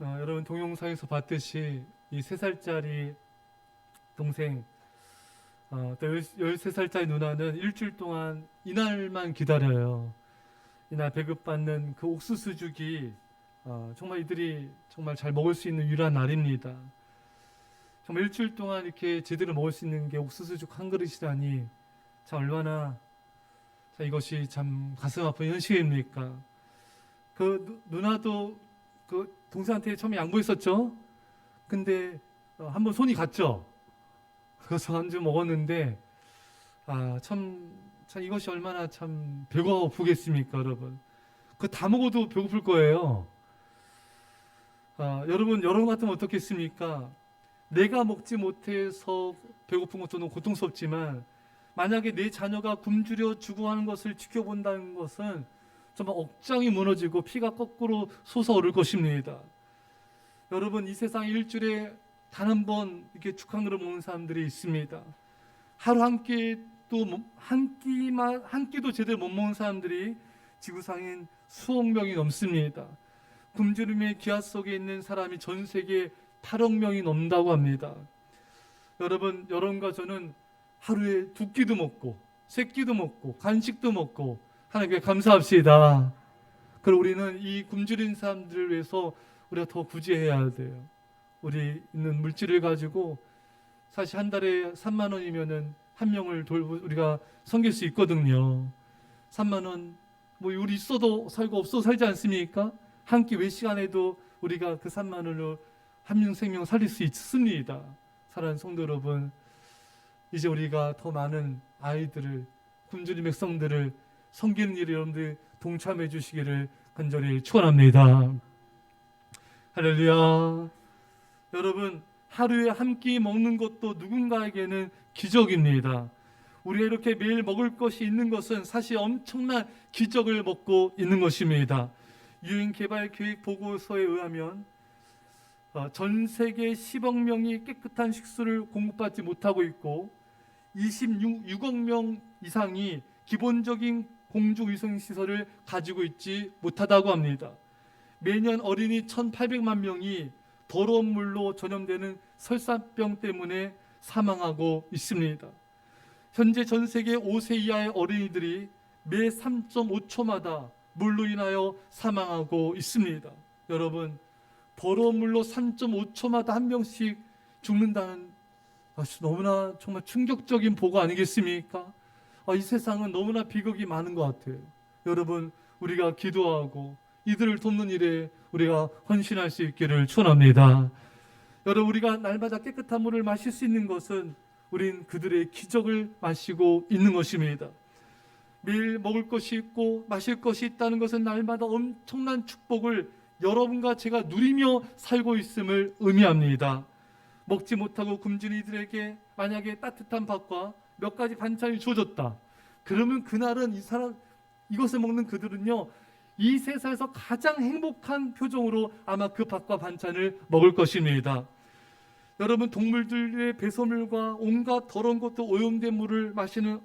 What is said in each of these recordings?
여러분 동영상에서 봤듯이 이 3살짜리 동생, 또 13살짜리 누나는 일주일 동안 이날만 기다려요. 이날 배급받는 그 옥수수죽이 정말 이들이 정말 잘 먹을 수 있는 유일한 날입니다. 정말 일주일 동안 이렇게 제대로 먹을 수 있는 게 옥수수죽 한 그릇이라니 참 얼마나 이것이 참 가슴 아픈 현실입니까? 그 누나도 그 동생한테 처음에 양보했었죠. 근데 한번 손이 갔죠. 그래서 한 주 먹었는데 참 이것이 얼마나 참 배고프겠습니까, 여러분? 그 다 먹어도 배고플 거예요. 여러분 같으면 어떻겠습니까? 내가 먹지 못해서 배고픈 것도 너무 고통스럽지만 만약에 내 자녀가 굶주려 죽어가는 것을 지켜본다는 것은 정말 억장이 무너지고 피가 거꾸로 솟아오를 것입니다. 여러분, 이 세상에 일주일에 단 한 번 이렇게 죽 한 그릇 먹는 사람들이 있습니다. 하루 한 끼도 제대로 못 먹는 사람들이 지구상엔 수억 명이 넘습니다. 굶주림의 기아 속에 있는 사람이 전 세계 8억 명이 넘는다고 합니다. 여러분과 저는 하루에 2끼도 먹고 3끼도 먹고 간식도 먹고 하나님께 감사합시다. 그리고 우리는 이 굶주린 사람들을 위해서 우리가 더 구제해야 돼요. 우리 있는 물질을 가지고 사실 한 달에 3만 원이면은 한 명을 우리가 섬길 수 있거든요. 3만 원, 뭐 우리 있어도 살고 없어도 살지 않습니까? 한 끼 외식안에도 우리가 그 3만 원으로 한 명 생명 살릴 수 있습니다. 사랑하는 성도 여러분, 이제 우리가 더 많은 아이들을, 굶주린 백성들을 섬기는 일에 여러분들 동참해 주시기를 간절히 축원합니다. 할렐루야. 여러분, 하루에 한 끼 먹는 것도 누군가에게는 기적입니다. 우리가 이렇게 매일 먹을 것이 있는 것은 사실 엄청난 기적을 먹고 있는 것입니다. 유엔 개발 계획 보고서에 의하면 전 세계 10억 명이 깨끗한 식수를 공급받지 못하고 있고 26억 명 이상이 기본적인 공중위생시설을 가지고 있지 못하다고 합니다. 매년 어린이 1,800만 명이 더러운 물로 전염되는 설사병 때문에 사망하고 있습니다. 현재 전 세계 5세 이하의 어린이들이 매 3.5초마다 물로 인하여 사망하고 있습니다. 여러분, 더러운 물로 3.5초마다 한 명씩 죽는다는 너무나 정말 충격적인 보고 아니겠습니까? 이 세상은 너무나 비극이 많은 것 같아요. 여러분, 우리가 기도하고 이들을 돕는 일에 우리가 헌신할 수 있기를 축원합니다. 여러분, 우리가 날마다 깨끗한 물을 마실 수 있는 것은 우린 그들의 기적을 마시고 있는 것입니다. 매일 먹을 것이 있고 마실 것이 있다는 것은 날마다 엄청난 축복을 여러분과 제가 누리며 살고 있음을 의미합니다. 먹지 못하고 굶주린 이들에게 만약에 따뜻한 밥과 몇 가지 반찬이 주어졌다. 그러면 그날은 이것을 먹는 그들은요, 이 세상에서 가장 행복한 표정으로 아마 그 밥과 반찬을 먹을 것입니다. 여러분, 동물들의 배설물과 온갖 더러운 것도 오염된 물을 마시는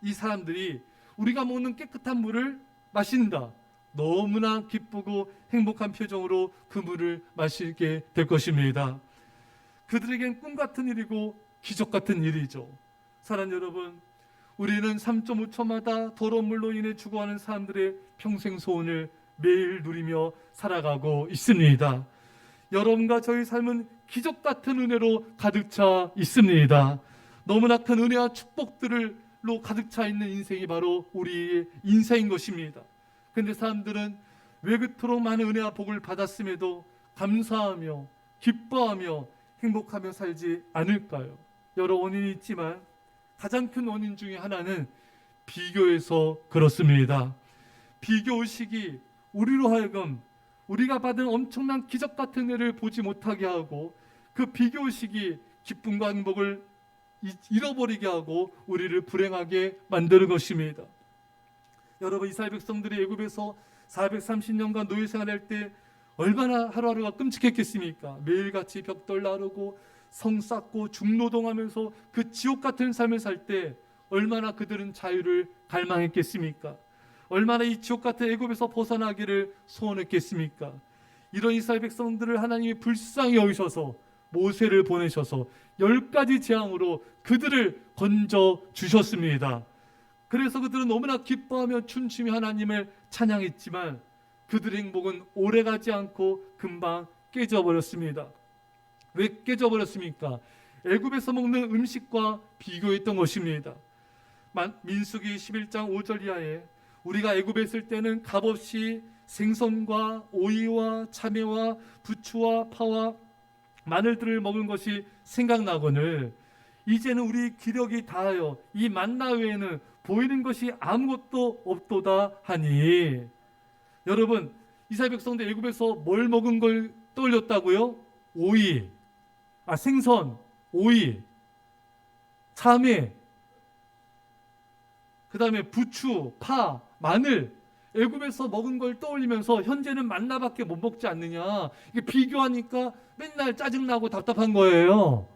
이 사람들이 우리가 먹는 깨끗한 물을 마신다. 너무나 기쁘고 행복한 표정으로 그 물을 마시게 될 것입니다. 그들에겐 꿈 같은 일이고 기적 같은 일이죠. 사랑하는 여러분, 우리는 3.5초마다 더러운 물로 인해 죽어가는 사람들의 평생 소원을 매일 누리며 살아가고 있습니다. 여러분과 저희 삶은 기적 같은 은혜로 가득 차 있습니다. 너무나 큰 은혜와 축복들로 가득 차 있는 인생이 바로 우리의 인생인 것입니다. 그런데 사람들은 왜 그토록 많은 은혜와 복을 받았음에도 감사하며 기뻐하며 행복하며 살지 않을까요? 여러 원인이 있지만 가장 큰 원인 중에 하나는 비교에서 그렇습니다. 비교의식이 우리로 하여금 우리가 받은 엄청난 기적 같은 은혜를 보지 못하게 하고 그 비교의식이 기쁨과 행복을 잃어버리게 하고 우리를 불행하게 만드는 것입니다. 여러분, 이스라엘 백성들이 애굽에서 430년간 노예 생활할 때 얼마나 하루하루가 끔찍했겠습니까? 매일같이 벽돌 나르고 성 쌓고 중노동하면서 그 지옥 같은 삶을 살 때 얼마나 그들은 자유를 갈망했겠습니까? 얼마나 이 지옥 같은 애굽에서 벗어나기를 소원했겠습니까? 이런 이스라엘 백성들을 하나님이 불쌍히 여기셔서 모세를 보내셔서 10가지 재앙으로 그들을 건져 주셨습니다. 그래서 그들은 너무나 기뻐하며 춤추며 하나님을 찬양했지만 그들의 행복은 오래가지 않고 금방 깨져버렸습니다. 왜 깨져버렸습니까? 애굽에서 먹는 음식과 비교했던 것입니다. 민수기 11장 5절 이하에 우리가 애굽에 있을 때는 값없이 생선과 오이와 참외와 부추와 파와 마늘들을 먹은 것이 생각나거늘 이제는 우리 기력이 다하여 이 만나 외에는 보이는 것이 아무것도 없도다 하니. 여러분, 이스라엘 백성들 애굽에서 뭘 먹은 걸 떠올렸다고요? 오이, 생선, 오이, 참외, 그 다음에 부추, 파, 마늘, 애굽에서 먹은 걸 떠올리면서 현재는 만나밖에 못 먹지 않느냐. 이게 비교하니까 맨날 짜증나고 답답한 거예요.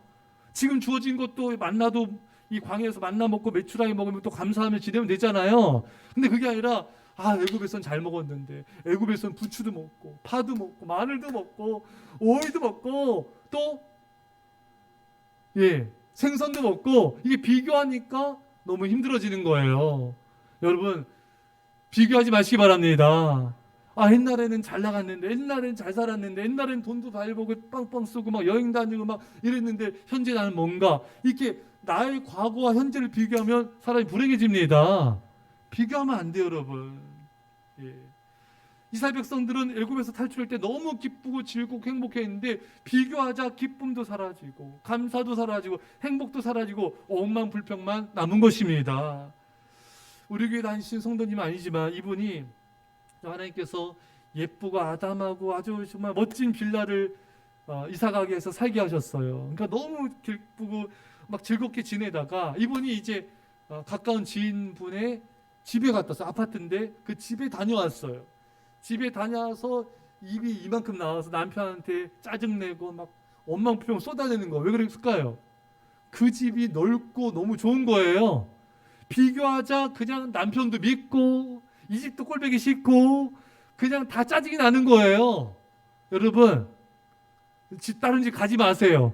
지금 주어진 것도 만나도 이 광야에서 만나 먹고 메추라기 먹으면 또 감사하며 지내면 되잖아요. 근데 그게 아니라 애굽에선 잘 먹었는데 애굽에선 부추도 먹고 파도 먹고 마늘도 먹고 오이도 먹고 또 생선도 먹고 이게 비교하니까 너무 힘들어지는 거예요. 여러분, 비교하지 마시기 바랍니다. 옛날에는 잘 나갔는데, 옛날에는 잘 살았는데, 옛날에는 돈도 잘 벌고 빵빵 쓰고 막 여행 다니고 막 이랬는데 현재 나는 뭔가, 이렇게 나의 과거와 현재를 비교하면 사람이 불행해집니다. 비교하면 안 돼요, 여러분. 이스라엘 백성들은 애굽에서 탈출할 때 너무 기쁘고 즐겁고 행복했는데 비교하자 기쁨도 사라지고 감사도 사라지고 행복도 사라지고 엉망불평만 남은 것입니다. 우리 교회 다니신 성도님은 아니지만 이분이 하나님께서 예쁘고 아담하고 아주 정말 멋진 빌라를 이사가게 해서 살게 하셨어요. 그러니까 너무 기쁘고 막 즐겁게 지내다가 이분이 이제 가까운 지인분의 집에 갔다 왔어요. 아파트인데 그 집에 다녀왔어요. 집에 다녀와서 입이 이만큼 나와서 남편한테 짜증내고 막 원망불평 쏟아내는 거. 왜 그랬을까요? 그 집이 넓고 너무 좋은 거예요. 비교하자 그냥 남편도 믿고 이 집도 꼴보기 싫고 그냥 다 짜증이 나는 거예요. 여러분, 다른 집 가지 마세요.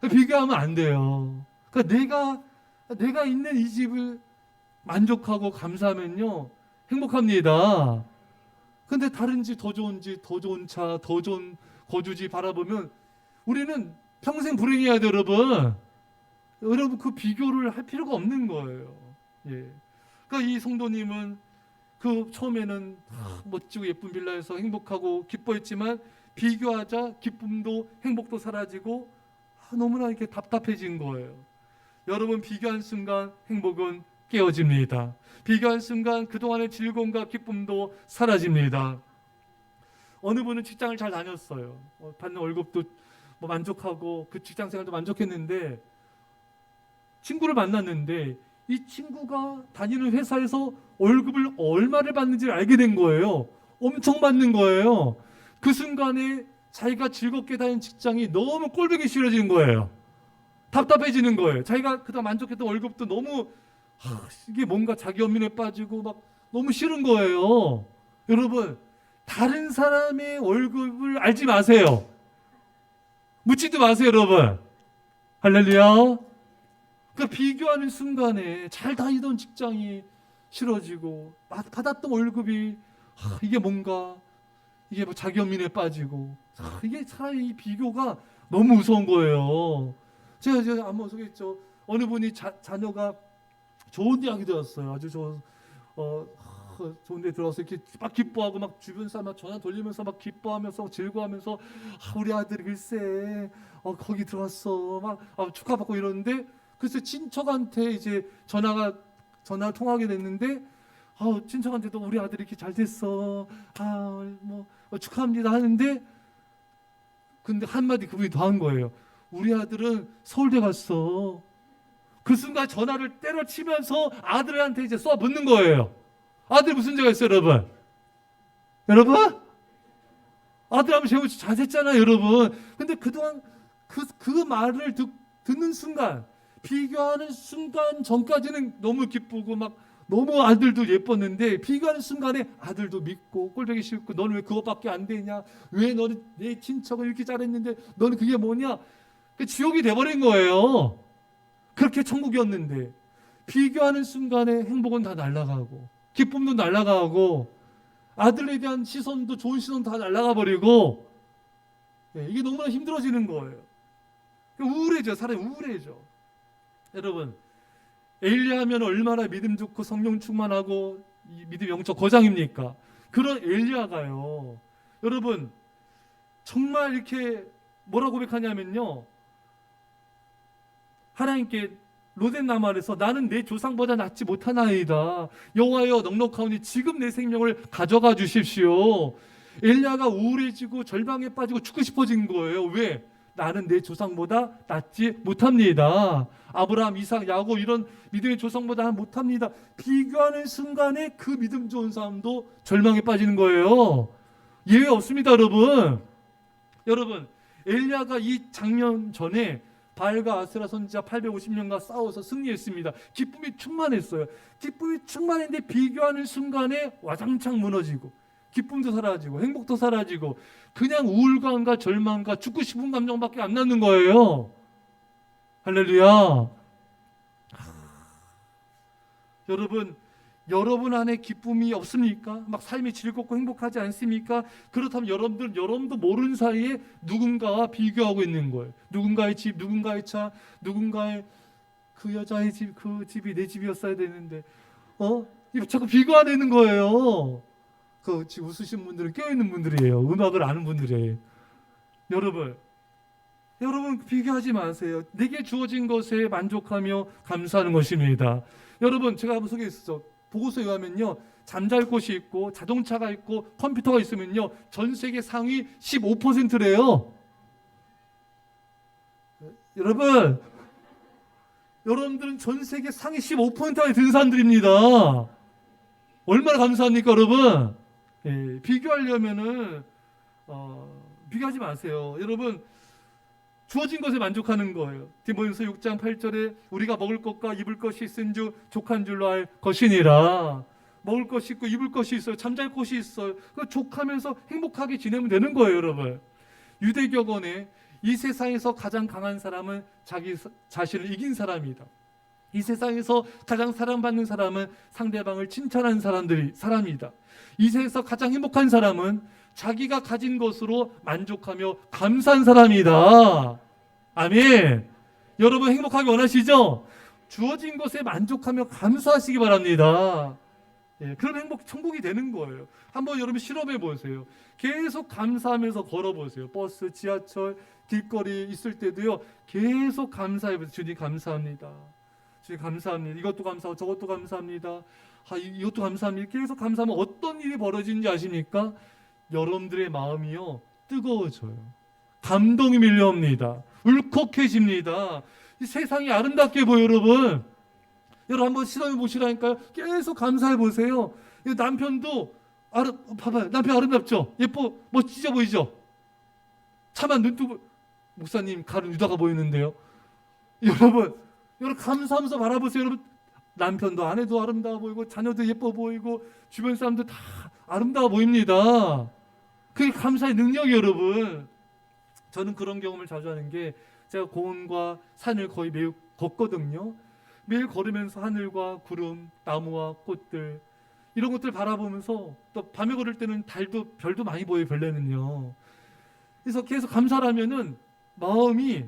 비교하면 안 돼요. 그러니까 내가 있는 이 집을 만족하고 감사하면요 행복합니다. 근데 다른 집, 더 좋은 집, 더 좋은 차, 더 좋은 거주지 바라보면 우리는 평생 불행해야 돼요, 여러분. 여러분, 그 비교를 할 필요가 없는 거예요. 그러니까 이 성도님은 처음에는 멋지고 예쁜 빌라에서 행복하고 기뻐했지만 비교하자 기쁨도 행복도 사라지고 너무나 이렇게 답답해진 거예요. 여러분, 비교한 순간 행복은 깨어집니다. 비교한 순간 그동안의 즐거움과 기쁨도 사라집니다. 어느 분은 직장을 잘 다녔어요. 받는 월급도 만족하고 그 직장 생활도 만족했는데 친구를 만났는데 이 친구가 다니는 회사에서 월급을 얼마를 받는지를 알게 된 거예요. 엄청 받는 거예요. 그 순간에 자기가 즐겁게 다니는 직장이 너무 꼴보기 싫어지는 거예요. 답답해지는 거예요. 자기가 그동안 만족했던 월급도 너무 이게 뭔가 자기 연민에 빠지고 막 너무 싫은 거예요. 여러분, 다른 사람의 월급을 알지 마세요. 묻지도 마세요, 여러분. 할렐루야. 비교하는 순간에 잘 다니던 직장이 싫어지고 받았던 월급이 이게 뭔가 이게 자기 연민에 빠지고 이게 차라리 이 비교가 너무 무서운 거예요. 제가 한번 소개했죠. 어느 분이 자녀가 좋은 대학에 들었어요. 아주 좋은 데 들어서 이렇게 막 기뻐하고 막 주변 사람 막 전화 돌리면서 막 기뻐하면서 즐거워하면서 우리 아들이 글쎄 거기 들어왔어 막 축하받고 이러는데 글쎄 친척한테 이제 전화 통화하게 됐는데 친척한테도 우리 아들이 이렇게 잘 됐어 축하합니다 하는데 근데 한마디 그분이 더 한 거예요. 우리 아들은 서울대 갔어. 그 순간 전화를 때려치면서 아들한테 이제 쏘아 붙는 거예요. 아들 무슨 죄가 있어요, 여러분? 여러분? 아들하면 제일 잘 됐잖아요, 여러분. 근데 그동안 그 말을 듣는 순간, 비교하는 순간 전까지는 너무 기쁘고 막 너무 아들도 예뻤는데 비교하는 순간에 아들도 믿고 꼴보기 싫고 너는 왜 그것밖에 안 되냐? 왜 너는 내 친척은 이렇게 잘했는데 너는 그게 뭐냐? 그 지옥이 돼버린 거예요. 그렇게 천국이었는데 비교하는 순간에 행복은 다 날아가고 기쁨도 날아가고 아들에 대한 시선도 좋은 시선도 다 날아가 버리고 이게 너무나 힘들어지는 거예요. 우울해져. 사람이 우울해져. 여러분 엘리야 하면 얼마나 믿음 좋고 성령 충만하고 믿음 영적 거장입니까? 그런 엘리야가요. 여러분 정말 이렇게 뭐라고 고백하냐면요. 하나님께 로덴나무 아래서 나는 내 조상보다 낫지 못하나이다. 여호와여 넉넉하오니 지금 내 생명을 가져가 주십시오. 엘리야가 우울해지고 절망에 빠지고 죽고 싶어진 거예요. 왜? 나는 내 조상보다 낫지 못합니다. 아브라함, 이삭, 야곱 이런 믿음의 조상보다 못합니다. 비교하는 순간에 그 믿음 좋은 사람도 절망에 빠지는 거예요. 예외 없습니다, 여러분. 여러분, 엘리야가 이 장면 전에 바알과 아세라 선지자 850명과 싸워서 승리했습니다. 기쁨이 충만했어요. 기쁨이 충만했는데 비교하는 순간에 와장창 무너지고 기쁨도 사라지고 행복도 사라지고 그냥 우울감과 절망과 죽고 싶은 감정밖에 안 남는 거예요. 할렐루야. 여러분 안에 기쁨이 없습니까? 막 삶이 즐겁고 행복하지 않습니까? 그렇다면 여러분도 모르는 사이에 누군가와 비교하고 있는 거예요. 누군가의 집, 누군가의 차, 누군가의 그 여자의 집, 그 집이 내 집이었어야 되는데 이거 자꾸 비교하는 거예요. 그 지금 웃으신 분들은 깨어있는 분들이에요. 음악을 아는 분들이에요. 여러분 비교하지 마세요. 내게 주어진 것에 만족하며 감사하는 것입니다. 여러분 제가 한번 소개했었죠. 보고서에 의하면요. 잠잘 곳이 있고 자동차가 있고 컴퓨터가 있으면요. 전 세계 상위 15%래요. 여러분들은 전 세계 상위 15%에 든 사람들입니다. 얼마나 감사합니까, 여러분? 비교하려면은 비교하지 마세요. 여러분 주어진 것에 만족하는 거예요. 디모데후서 6장 8절에 우리가 먹을 것과 입을 것이 있은즉 족한 줄로 알 것이니라. 먹을 것이 있고 입을 것이 있어요. 잠잘 곳이 있어요. 그 족하면서 행복하게 지내면 되는 거예요, 여러분. 유대격언에 이 세상에서 가장 강한 사람은 자기 자신을 이긴 사람이다. 이 세상에서 가장 사랑받는 사람은 상대방을 칭찬하는 사람이다. 이 세상에서 가장 행복한 사람은 자기가 가진 것으로 만족하며 감사한 사람이다. 아멘. 여러분 행복하기 원하시죠? 주어진 것에 만족하며 감사하시기 바랍니다. 그럼 행복 천국이 되는 거예요. 한번 여러분 실험해 보세요. 계속 감사하면서 걸어보세요. 버스, 지하철, 길거리 있을 때도요. 계속 감사해 보세요. 주님 감사합니다. 주님 감사합니다. 이것도 감사하고 저것도 감사합니다. 이것도 감사합니다. 계속 감사하면 어떤 일이 벌어지는지 아십니까? 여러분들의 마음이요 뜨거워져요. 감동이 밀려옵니다. 울컥해집니다. 이 세상이 아름답게 보여요, 여러분. 여러분 한번 실험해 보시라니까요. 계속 감사해 보세요. 남편도 봐봐요. 남편 아름답죠? 예뻐, 멋지죠 보이죠? 차만 눈뜨고 목사님 가는 유다가 보이는데요. 여러분 감사하면서 바라보세요. 여러분 남편도 아내도 아름다워 보이고 자녀도 예뻐 보이고 주변 사람도 다 아름다워 보입니다. 그게 감사의 능력이에요, 여러분. 저는 그런 경험을 자주 하는 게 제가 고원과 산을 거의 매일 걷거든요. 매일 걸으면서 하늘과 구름, 나무와 꽃들 이런 것들 바라보면서 또 밤에 걸을 때는 별도 많이 보여요, 별내는요. 그래서 계속 감사를 하면은 마음이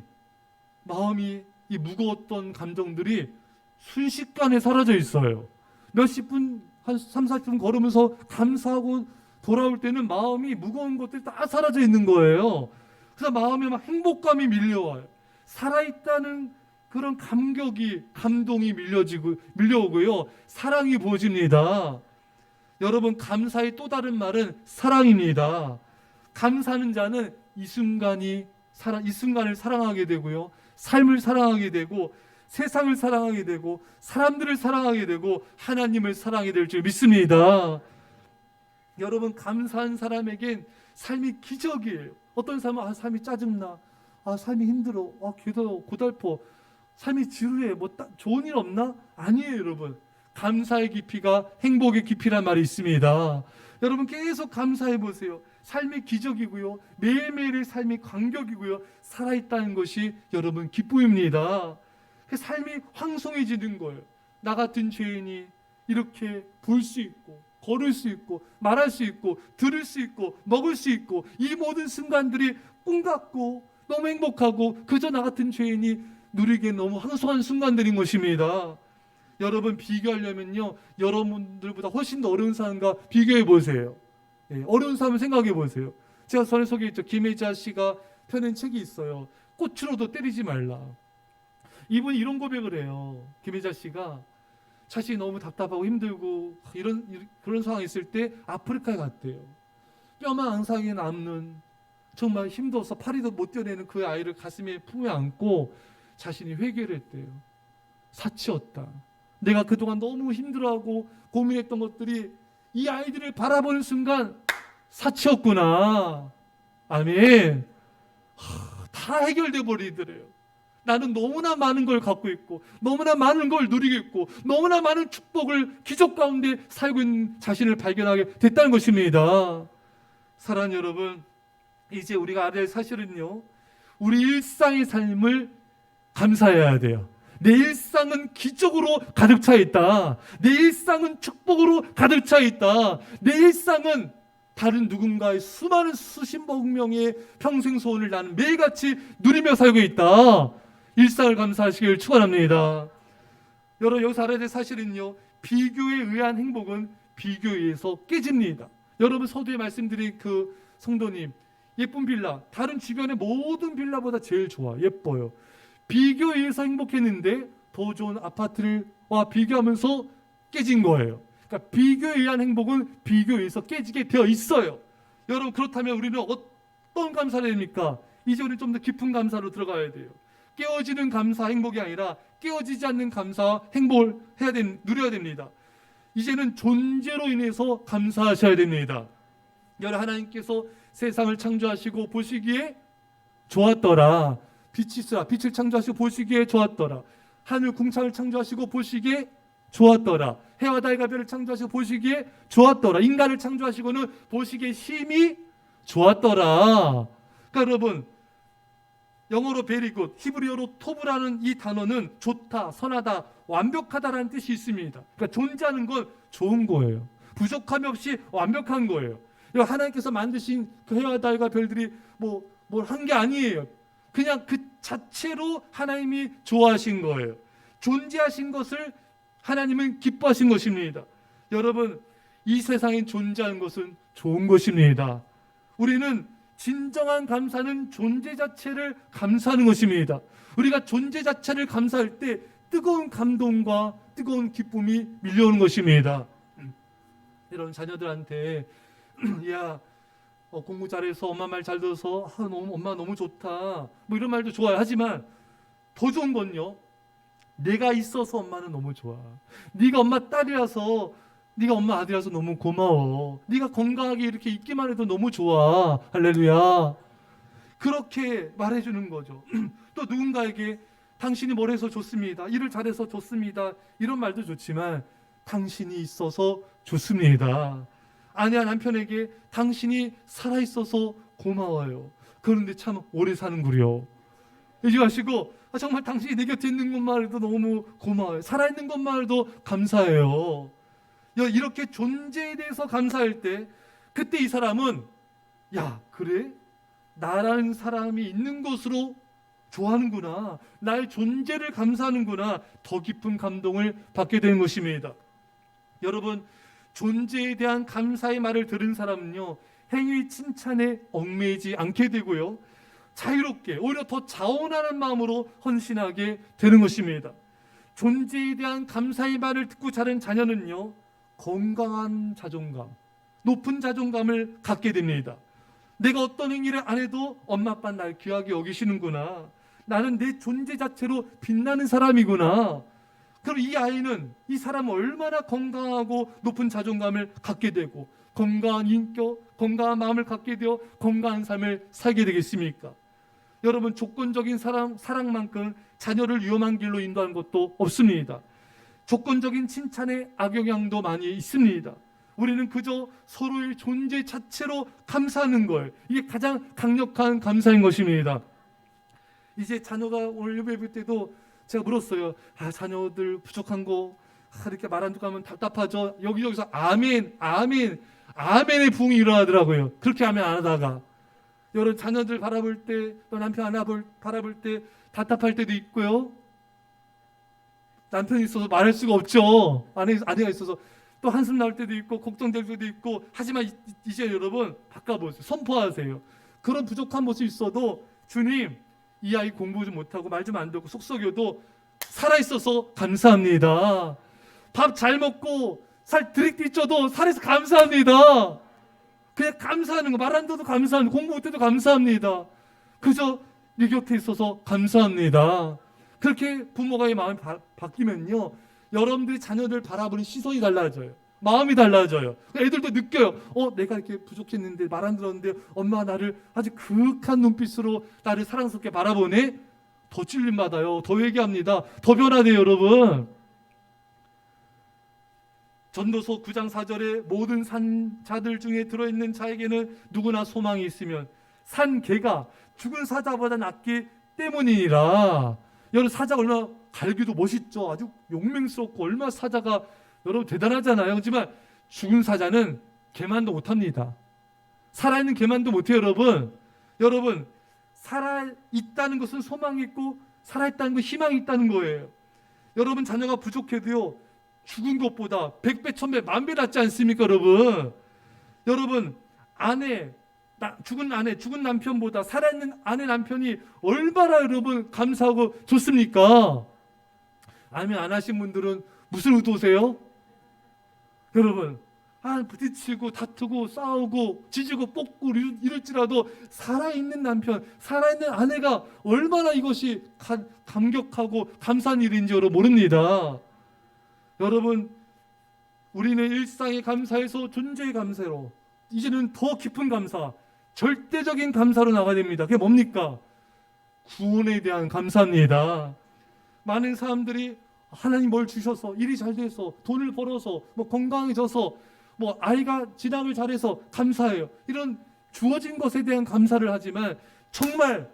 이 무거웠던 감정들이 순식간에 사라져 있어요. 몇십 분, 한 3, 40분 걸으면서 감사하고 돌아올 때는 마음이 무거운 것들이 다 사라져 있는 거예요. 그래서 마음에 막 행복감이 밀려와요. 살아있다는 그런 감동이 밀려오고요. 사랑이 부어집니다. 여러분 감사의 또 다른 말은 사랑입니다. 감사하는 자는 이 순간을 사랑하게 되고요. 삶을 사랑하게 되고 세상을 사랑하게 되고 사람들을 사랑하게 되고 하나님을 사랑하게 될 줄 믿습니다. 여러분 감사한 사람에겐 삶이 기적이에요. 어떤 사람은 삶이 짜증나, 삶이 힘들어, 고달퍼, 삶이 지루해, 좋은 일 없나? 아니에요, 여러분. 감사의 깊이가 행복의 깊이란 말이 있습니다. 여러분 계속 감사해 보세요. 삶이 기적이고요. 매일매일의 삶이 감격이고요. 살아있다는 것이 여러분 기쁨입니다. 삶이 황송해지는 거예요. 나 같은 죄인이 이렇게 볼 수 있고 걸을 수 있고 말할 수 있고 들을 수 있고 먹을 수 있고 이 모든 순간들이 꿈 같고 너무 행복하고 그저 나 같은 죄인이 누리기에 너무 황송한 순간들인 것입니다. 여러분 비교하려면요, 여러분들보다 훨씬 더 어려운 사람과 비교해 보세요. 어려운 사람을 생각해 보세요. 제가 전에 소개했죠. 김혜자 씨가 펴낸 책이 있어요. 꽃으로도 때리지 말라. 이분이 이런 고백을 해요. 김혜자 씨가 자신이 너무 답답하고 힘들고 그런 상황이 있을 때 아프리카에 갔대요. 뼈만 앙상하게 남는 정말 힘들어서 파리도 못 뛰어내는 그 아이를 가슴에 품에 안고 자신이 회개를 했대요. 사치였다. 내가 그동안 너무 힘들어하고 고민했던 것들이 이 아이들을 바라보는 순간 사치였구나. 아멘. 다 해결돼 버리더래요. 나는 너무나 많은 걸 갖고 있고 너무나 많은 걸 누리고 있고 너무나 많은 축복을 기적 가운데 살고 있는 자신을 발견하게 됐다는 것입니다. 사랑하는 여러분, 이제 우리가 알아야 할 사실은요, 우리 일상의 삶을 감사해야 돼요. 내 일상은 기적으로 가득 차 있다. 내 일상은 축복으로 가득 차 있다. 내 일상은 다른 누군가의 수많은 수십억 명의 평생 소원을 나는 매일같이 누리며 살고 있다. 일상을 감사하시길 축원합니다. 여러분, 여기서 알아야 될 사실은요, 비교에 의한 행복은 비교에 의해서 깨집니다. 여러분, 서두에 말씀드린 그 성도님, 예쁜 빌라, 다른 주변의 모든 빌라보다 제일 좋아, 예뻐요. 비교에 의해서 행복했는데 더 좋은 아파트와 비교하면서 깨진 거예요. 그러니까 비교에 의한 행복은 비교에 의해서 깨지게 되어 있어요. 여러분, 그렇다면 우리는 어떤 감사를 해야 됩니까? 이제 우리는 좀 더 깊은 감사로 들어가야 돼요. 깨어지는 감사, 행복이 아니라 깨어지지 않는 감사, 행복을 누려야 됩니다. 이제는 존재로 인해서 감사하셔야 됩니다. 여러분, 하나님께서 세상을 창조하시고 보시기에 좋았더라. 빛이 있으라. 빛을 창조하시고 보시기에 좋았더라. 하늘 궁창을 창조하시고 보시기에 좋았더라. 해와 달과 별을 창조하시고 보시기에 좋았더라. 인간을 창조하시고는 보시기에 심히 좋았더라. 그러니까 여러분, 영어로 very good, 히브리어로 토브라는 이 단어는 좋다, 선하다, 완벽하다라는 뜻이 있습니다. 그러니까 존재하는 건 좋은 거예요. 부족함이 없이 완벽한 거예요. 하나님께서 만드신 그 해와 달과 별들이 뭘 한 게 아니에요. 그냥 그 자체로 하나님이 좋아하신 거예요. 존재하신 것을 하나님은 기뻐하신 것입니다. 여러분, 이 세상에 존재하는 것은 좋은 것입니다. 우리는 진정한 감사는 존재 자체를 감사하는 것입니다. 우리가 존재 자체를 감사할 때 뜨거운 감동과 뜨거운 기쁨이 밀려오는 것입니다. 이런 자녀들한테 야, 공부 잘해서 엄마 말 잘 들어서 엄마 너무 좋다, 뭐 이런 말도 좋아요. 하지만 더 좋은 건요, 내가 있어서 엄마는 너무 좋아. 네가 엄마 딸이라서, 네가 엄마 아들이라서 너무 고마워. 네가 건강하게 이렇게 있기만 해도 너무 좋아. 할렐루야. 그렇게 말해주는 거죠. 또 누군가에게 당신이 뭘 해서 좋습니다, 일을 잘해서 좋습니다, 이런 말도 좋지만 당신이 있어서 좋습니다. 아내와 남편에게 당신이 살아있어서 고마워요. 그런데 참 오래 사는구려. 이제 하시고 정말 당신이 내 곁에 있는 것만으로도 너무 고마워요. 살아있는 것만으로도 감사해요. 이렇게 존재에 대해서 감사할 때 그때 이 사람은 야, 그래? 나라는 사람이 있는 것으로 좋아하는구나. 나의 존재를 감사하는구나. 더 깊은 감동을 받게 되는 것입니다. 여러분, 존재에 대한 감사의 말을 들은 사람은요, 행위 칭찬에 얽매이지 않게 되고요, 자유롭게 오히려 더 자원하는 마음으로 헌신하게 되는 것입니다. 존재에 대한 감사의 말을 듣고 자란 자녀는요, 건강한 자존감, 높은 자존감을 갖게 됩니다. 내가 어떤 행위를 안 해도 엄마 아빠 날 귀하게 여기시는구나. 나는 내 존재 자체로 빛나는 사람이구나. 그럼 이 아이는, 이 사람은 얼마나 건강하고 높은 자존감을 갖게 되고 건강한 인격, 건강한 마음을 갖게 되어 건강한 삶을 살게 되겠습니까? 여러분, 조건적인 사랑만큼 자녀를 위험한 길로 인도하는 것도 없습니다. 조건적인 칭찬의 악영향도 많이 있습니다. 우리는 그저 서로의 존재 자체로 감사하는 걸, 이게 가장 강력한 감사인 것입니다. 이제 자녀가 오늘 예배 볼 때도 제가 물었어요. 자녀들 부족한 거 이렇게 말 안 듣고 하면 답답하죠. 여기저기서 아멘, 아멘, 아멘의 부흥이 일어나더라고요. 그렇게 아멘 안 하다가 여러분 자녀들 바라볼 때, 또 남편 바라볼 때 답답할 때도 있고요. 남편이 있어서 말할 수가 없죠. 아내가 있어서 또 한숨 나올 때도 있고 걱정될 때도 있고. 하지만 이제 여러분 바꿔보세요. 선포하세요. 그런 부족한 모습이 있어도 주님, 이 아이 공부 좀 못하고 말 좀 안 듣고 속썩여도 살아있어서 감사합니다. 밥 잘 먹고 살 드릭 쪄도 살아서 감사합니다. 그냥 감사하는 거, 말 안 듣어도 감사합니다. 공부 못해도 감사합니다. 그저 네 곁에 있어서 감사합니다. 그렇게 부모가의 마음이 바뀌면요, 여러분들이 자녀들 바라보는 시선이 달라져요. 마음이 달라져요. 애들도 느껴요. 내가 이렇게 부족했는데 말 안 들었는데 엄마가 나를 아주 그윽한 눈빛으로 나를 사랑스럽게 바라보네. 더 찔림 받아요. 더 회개합니다. 더 변화돼요, 여러분. 전도서 9장 4절에 모든 산 자들 중에 들어있는 자에게는 누구나 소망이 있으면 산 개가 죽은 사자보다 낫기 때문이니라. 여러분, 사자가 얼마나 갈기도 멋있죠. 아주 용맹스럽고 얼마나 사자가 여러분 대단하잖아요. 하지만 죽은 사자는 개만도 못합니다. 살아있는 개만도 못해요, 여러분. 여러분, 살아있다는 것은 소망이 있고 살아있다는 건 희망이 있다는 거예요. 여러분, 자녀가 부족해도요, 죽은 것보다 100배, 1000배, 10,000배 낫지 않습니까, 여러분? 여러분, 죽은 아내, 죽은 남편보다 살아있는 아내, 남편이 얼마나 여러분 감사하고 좋습니까? 아멘 안 하신 분들은 무슨 의도세요? 여러분, 부딪히고 다투고 싸우고 지지고 뽑고 이럴지라도 살아있는 남편, 살아있는 아내가 얼마나 이것이 감격하고 감사한 일인지 여러분 모릅니다. 여러분, 우리는 일상의 감사에서 존재의 감사로, 이제는 더 깊은 감사, 절대적인 감사로 나가야 됩니다. 그게 뭡니까? 구원에 대한 감사입니다. 많은 사람들이 하나님 뭘 주셔서, 일이 잘 돼서, 돈을 벌어서, 건강해져서, 아이가 진학을 잘해서 감사해요. 이런 주어진 것에 대한 감사를 하지만 정말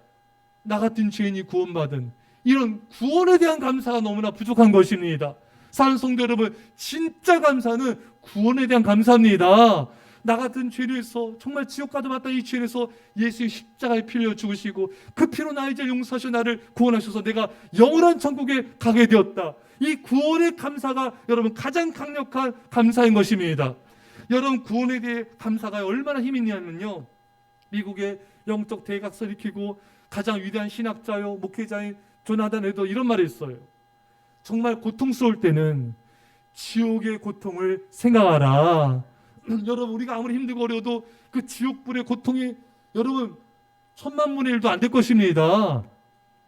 나 같은 죄인이 구원받은 이런 구원에 대한 감사가 너무나 부족한 것입니다. 사는 성도 여러분, 진짜 감사는 구원에 대한 감사입니다. 나 같은 죄인에서 정말 지옥 가도 마땅 이 죄인에서 예수의 십자가에 피 흘려 죽으시고 그 피로 나의 죄를 용서하셔 나를 구원하셔서 내가 영원한 천국에 가게 되었다. 이 구원의 감사가 여러분 가장 강력한 감사인 것입니다. 여러분, 구원에 대해 감사가 얼마나 힘이 있냐면요, 미국의 영적 대각설 일으키고 가장 위대한 신학자요 목회자인 조나단 에도 이런 말을 했어요. 정말 고통스러울 때는 지옥의 고통을 생각하라. 여러분, 우리가 아무리 힘들고 어려워도 그 지옥불의 고통이 여러분 1000만분의 1도 안 될 것입니다.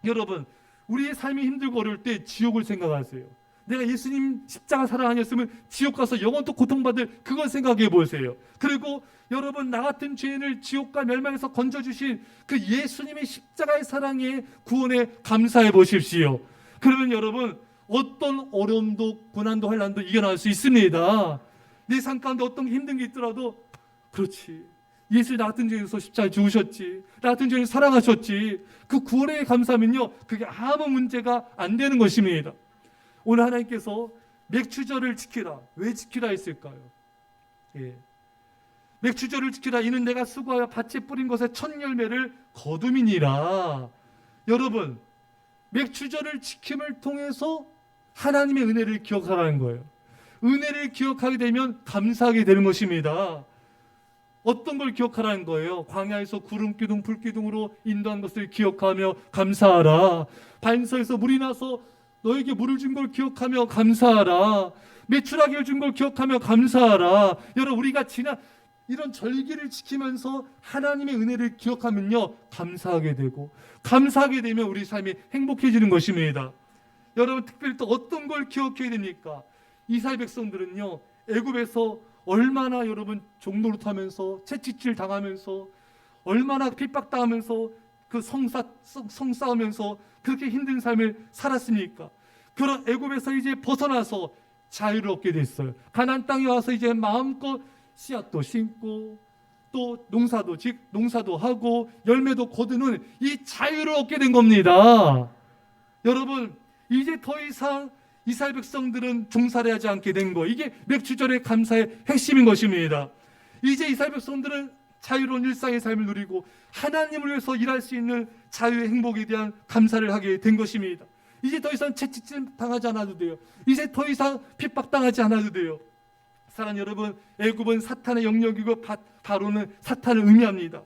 여러분, 우리의 삶이 힘들고 어려울 때 지옥을 생각하세요. 내가 예수님 십자가 사랑 아니었으면 지옥 가서 영원토록 고통받을 그걸 생각해 보세요. 그리고 여러분, 나 같은 죄인을 지옥과 멸망에서 건져주신 그 예수님의 십자가의 사랑에 구원에 감사해 보십시오. 그러면 여러분, 어떤 어려움도 고난도 환난도 이겨낼 수 있습니다. 내 삶 가운데 어떤 힘든 게 있더라도, 그렇지, 예수 나 같은 죄인에서 십자가에 죽으셨지, 나 같은 죄인을 사랑하셨지, 그 구원에 감사하면요, 그게 아무 문제가 안 되는 것입니다. 오늘 하나님께서 맥추절을 지키라, 왜 지키라 했을까요? 맥추절을 지키라, 이는 내가 수고하여 밭에 뿌린 것의 첫 열매를 거둠이니라. 여러분, 맥추절을 지킴을 통해서 하나님의 은혜를 기억하라는 거예요. 은혜를 기억하게 되면 감사하게 되는 것입니다. 어떤 걸 기억하라는 거예요? 광야에서 구름기둥 불기둥으로 인도한 것을 기억하며 감사하라. 반서에서 물이 나서 너에게 물을 준 걸 기억하며 감사하라. 메추라기를 준 걸 기억하며 감사하라. 여러분, 우리가 지난 이런 절기를 지키면서 하나님의 은혜를 기억하면요, 감사하게 되고, 감사하게 되면 우리 삶이 행복해지는 것입니다. 여러분, 특별히 또 어떤 걸 기억해야 됩니까? 이스라엘 백성들은요, 애굽에서 얼마나 여러분 종노릇하면서 채찍질 당하면서 얼마나 핍박당하면서 그 성싸우면서 그렇게 힘든 삶을 살았습니까? 그런 애굽에서 이제 벗어나서 자유를 얻게 됐어요. 가나안 땅에 와서 이제 마음껏 씨앗도 심고 또 농사도 하고 열매도 거두는 이 자유를 얻게 된 겁니다. 여러분, 이제 더 이상 이스라엘 백성들은 종살이 하지 않게 된 거, 이게 맥주절의 감사의 핵심인 것입니다. 이제 이스라엘 백성들은 자유로운 일상의 삶을 누리고 하나님을 위해서 일할 수 있는 자유의 행복에 대한 감사를 하게 된 것입니다. 이제 더 이상 채찍질 당하지 않아도 돼요. 이제 더 이상 핍박당하지 않아도 돼요. 사랑하는 여러분, 애굽은 사탄의 영역이고 바로는 사탄을 의미합니다.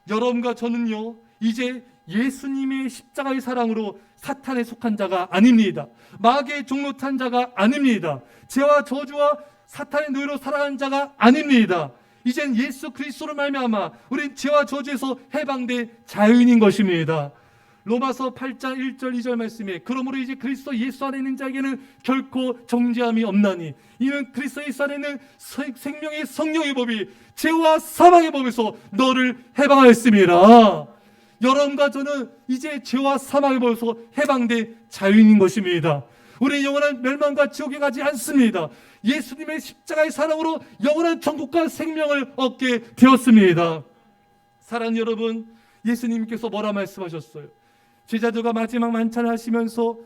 여러분과 저는요, 이제 예수님의 십자가의 사랑으로 사탄에 속한 자가 아닙니다. 마귀의 종로 탄 자가 아닙니다. 죄와 저주와 사탄의 노예로 살아가는 자가 아닙니다. 이젠 예수 그리스도로 말미암아 우린 죄와 저주에서 해방된 자유인인 것입니다. 로마서 8장 1절 2절 말씀에 그러므로 이제 그리스도 예수 안에 있는 자에게는 결코 정죄함이 없나니 이는 그리스도 예수 안에 있는 생명의 성령의 법이 죄와 사망의 법에서 너를 해방하였습니다. 여러분과 저는 이제 죄와 사망의 법에서 해방된 자유인인 것입니다. 우리 영원한 멸망과 지옥에 가지 않습니다. 예수님의 십자가의 사랑으로 영원한 천국과 생명을 얻게 되었습니다. 사랑하는 여러분, 예수님께서 뭐라 말씀하셨어요? 제자들과 마지막 만찬을 하시면서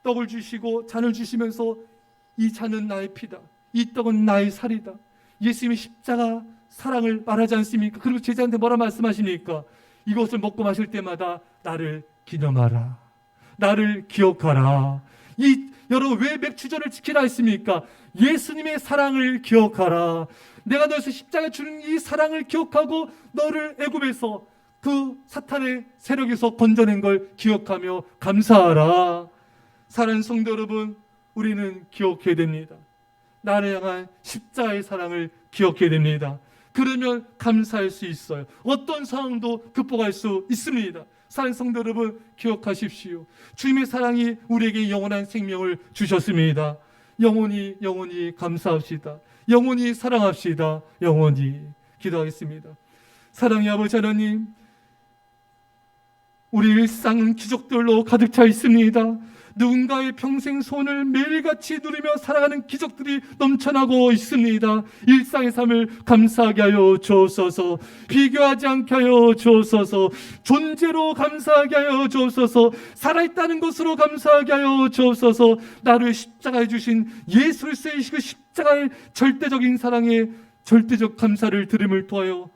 떡을 주시고 잔을 주시면서 이 잔은 나의 피다, 이 떡은 나의 살이다. 예수님의 십자가 사랑을 말하지 않습니까? 그리고 제자한테 뭐라 말씀하십니까? 이것을 먹고 마실 때마다 나를 기념하라, 나를 기억하라. 여러분, 왜 맥주절을 지키라 했습니까? 예수님의 사랑을 기억하라. 내가 너에서 십자가에 주는 이 사랑을 기억하고 너를 애굽에서 그 사탄의 세력에서 건져낸 걸 기억하며 감사하라. 사랑하는 성도 여러분, 우리는 기억해야 됩니다. 나를 향한 십자가의 사랑을 기억해야 됩니다. 그러면 감사할 수 있어요. 어떤 상황도 극복할 수 있습니다. 사랑하는 성도 여러분, 기억하십시오. 주님의 사랑이 우리에게 영원한 생명을 주셨습니다. 영원히 감사합시다. 영원히 사랑합시다. 영원히 기도하겠습니다. 사랑의 아버지 하나님, 우리 일상은 기적들로 가득 차 있습니다. 누군가의 평생 소원을 매일같이 누리며 살아가는 기적들이 넘쳐나고 있습니다. 일상의 삶을 감사하게 하여 주옵소서. 비교하지 않게 하여 주옵소서. 존재로 감사하게 하여 주옵소서. 살아있다는 것으로 감사하게 하여 주옵소서. 나를 위해 십자가에 주신 예수 그리스도의 그 십자가의 절대적인 사랑에 절대적 감사를 들음을 통하여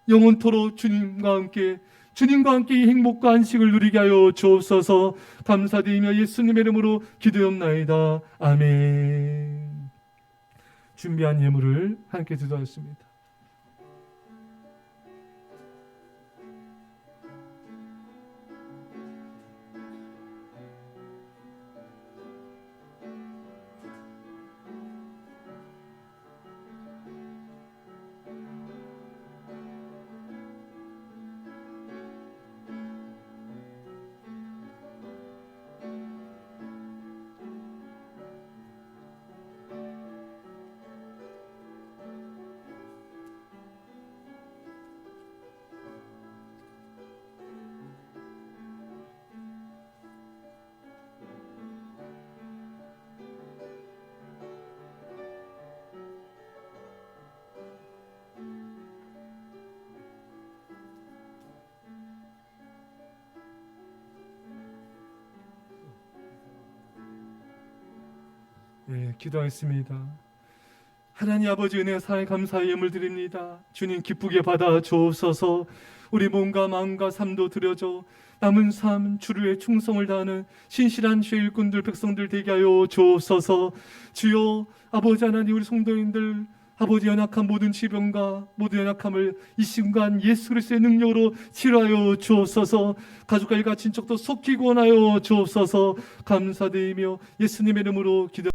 영원토록 주님과 함께 이 행복과 안식을 누리게 하여 주옵소서. 감사드리며 예수님의 이름으로 기도하옵나이다. 아멘. 준비한 예물을 함께 드리겠습니다. 기도하겠습니다. 하나님 아버지, 은혜 사랑에 감사의 예물 드립니다. 주님 기쁘게 받아 주옵소서. 우리 몸과 마음과 삶도 드려져 남은 삶 주를 위해 충성을 다하는 신실한 주의 일꾼들 백성들 되게 하여 주옵소서. 주여 아버지 하나님, 우리 성도님들 아버지 연약한 모든 질병과 모든 연약함을 이 순간 예수 그리스도의 능력으로 치료하여 주옵소서. 가족과 일가 친척도 속히 구원하여 주옵소서. 감사드리며 예수님의 이름으로 기도